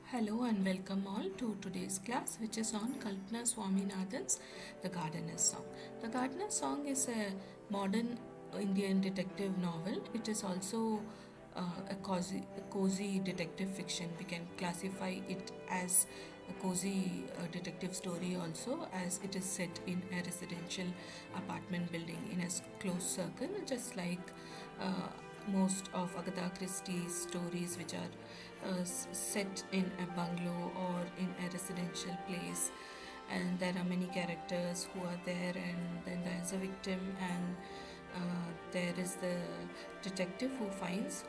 Hello and welcome all to today's class, which is on Kalpana Swaminathan's The Gardener's Song. The Gardener's Song is a modern Indian detective novel. It is also a cozy detective fiction. We can classify it as a cozy detective story also, as it is set in a residential apartment building in a close circle, just like uh, most of Agatha Christie's stories, which are set in a bungalow or in a residential place, and there are many characters who are there, and then there is a victim, and there is the detective who finds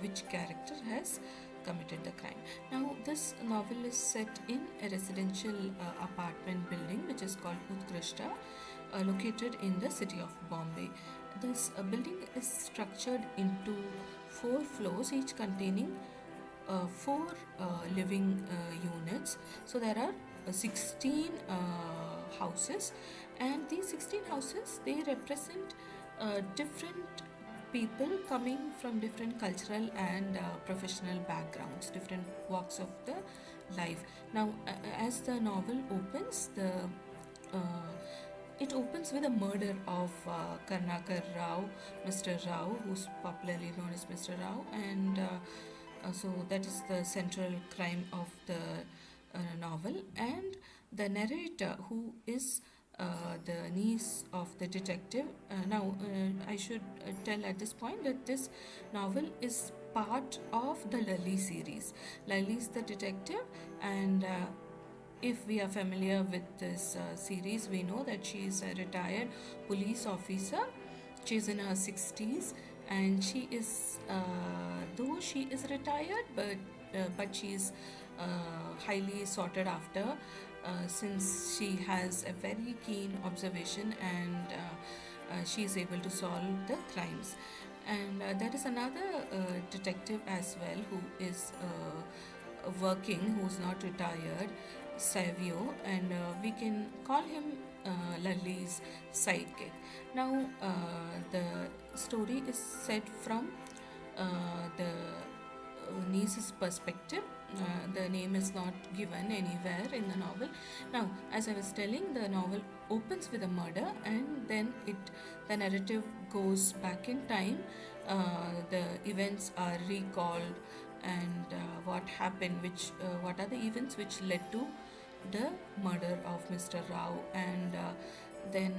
which character has committed the crime. Now, this novel is set in a residential apartment building which is called Utkrusha, located in the city of Bombay. This building is structured into four floors, each containing four living units. So there are 16 houses, and these 16 houses, they represent different people coming from different cultural and professional backgrounds, different walks of the life. Now, as the novel opens, the it opens with a murder of Karunakar Rao, Mr. Rao, who's popularly known as Mr. Rao, and so that is the central crime of the novel. And the narrator, who is the niece of the detective. I should tell at this point that this novel is part of the Lalli series. Lalli is the detective, and if we are familiar with this series, we know that she is a retired police officer. She is in her 60s, and she is, though she is retired, but she is highly sought after, since she has a very keen observation, and she is able to solve the crimes. And there is another detective as well who is working, who's not retired, Savio, and we can call him Lalli's sidekick. Now, the story is set from the niece's perspective. The name is not given anywhere in the novel. Now, as I was telling, the novel opens with a murder, and then the narrative goes back in time. The events are recalled, and what are the events which led to the murder of Mr. Rao, and then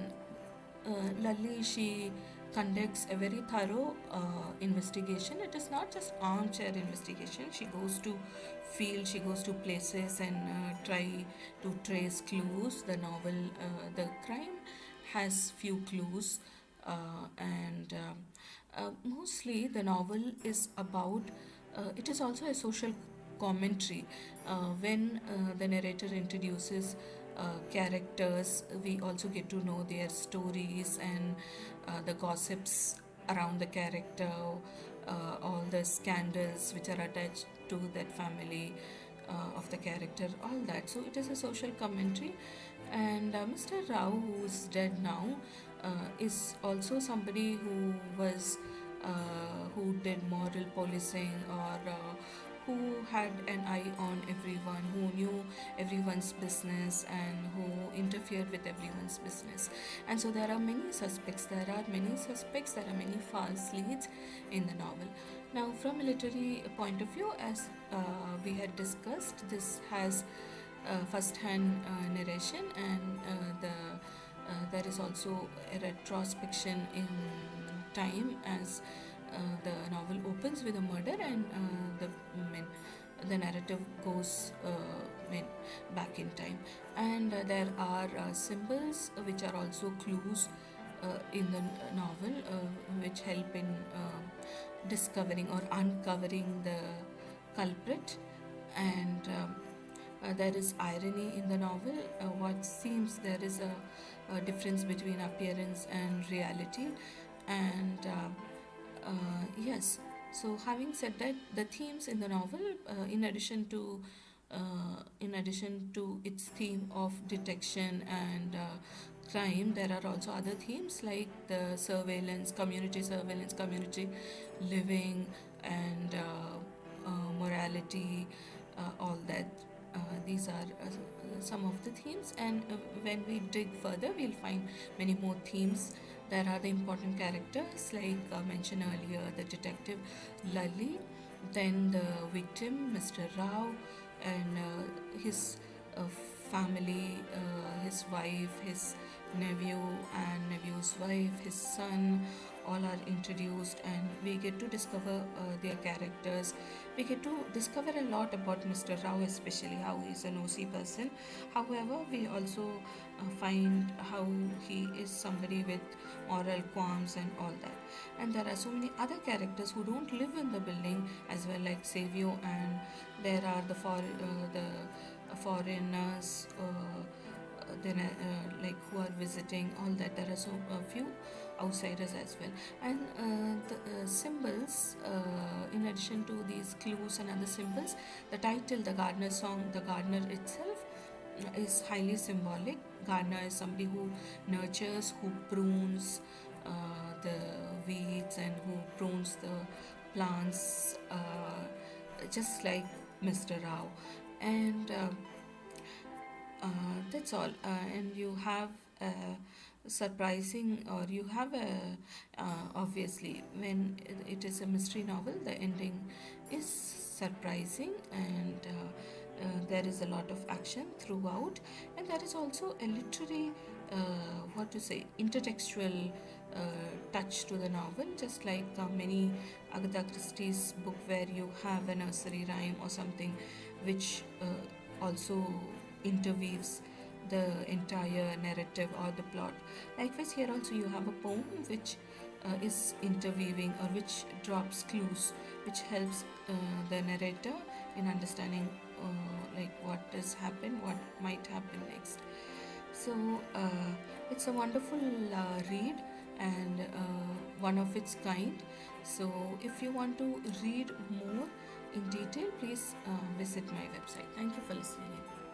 Lalli, she conducts a very thorough investigation. It is not just armchair investigation. She goes to field, she goes to places, and try to trace clues. The crime has few clues, and mostly the novel is about. It is also a social commentary. When the narrator introduces characters, we also get to know their stories, and the gossips around the character, all the scandals which are attached to that family of the character, all that. So it is a social commentary. And Mr. Rao, who is dead now, is also somebody who did moral policing, or who had an eye on everyone, who knew everyone's business, and who interfered with everyone's business. And so there are many suspects, there are many false leads in the novel. Now, from a literary point of view, as we had discussed, this has first hand narration, and there is also a retrospection in time, as the novel opens with a murder, and the narrative goes back in time. And there are symbols which are also clues in the novel, which help in discovering or uncovering the culprit. And there is irony in the novel. What seems there is a difference between appearance and reality, and yes. So, having said that, the themes in the novel, in addition to its theme of detection and crime, there are also other themes like the surveillance, community living, and morality, all that. These are some of the themes, and when we dig further, we'll find many more themes. There are the important characters, like mentioned earlier, the detective Lalli, then the victim, Mr. Rao, and his uh, family, his wife, his nephew and nephew's wife, his son, all are introduced, and we get to discover their characters. We get to discover a lot about Mr. Rao, especially how he's an OC person. However, we also find how he is somebody with moral qualms and all that. And there are so many other characters who don't live in the building as well, like Savio, and there are the foreigners. Then like who are visiting, all that. There are so a few outsiders as well, and the symbols, in addition to these clues and other symbols, the title, the gardener song, the gardener itself is highly symbolic. Gardener is somebody who nurtures, who prunes the weeds, and who prunes the plants, just like Mr. Rao. And that's all. And you have a surprising, or you have a obviously, when it is a mystery novel, the ending is surprising, and there is a lot of action throughout, and there is also a literary, what to say, intertextual touch to the novel, just like many Agatha Christie's book, where you have a nursery rhyme or something which also interweaves the entire narrative or the plot. Likewise, here also you have a poem which is interweaving, or which drops clues, which helps the narrator in understanding like what has happened, what might happen next. So it's a wonderful read, and one of its kind. So if you want to read more in detail, please visit my website. Thank you for listening in.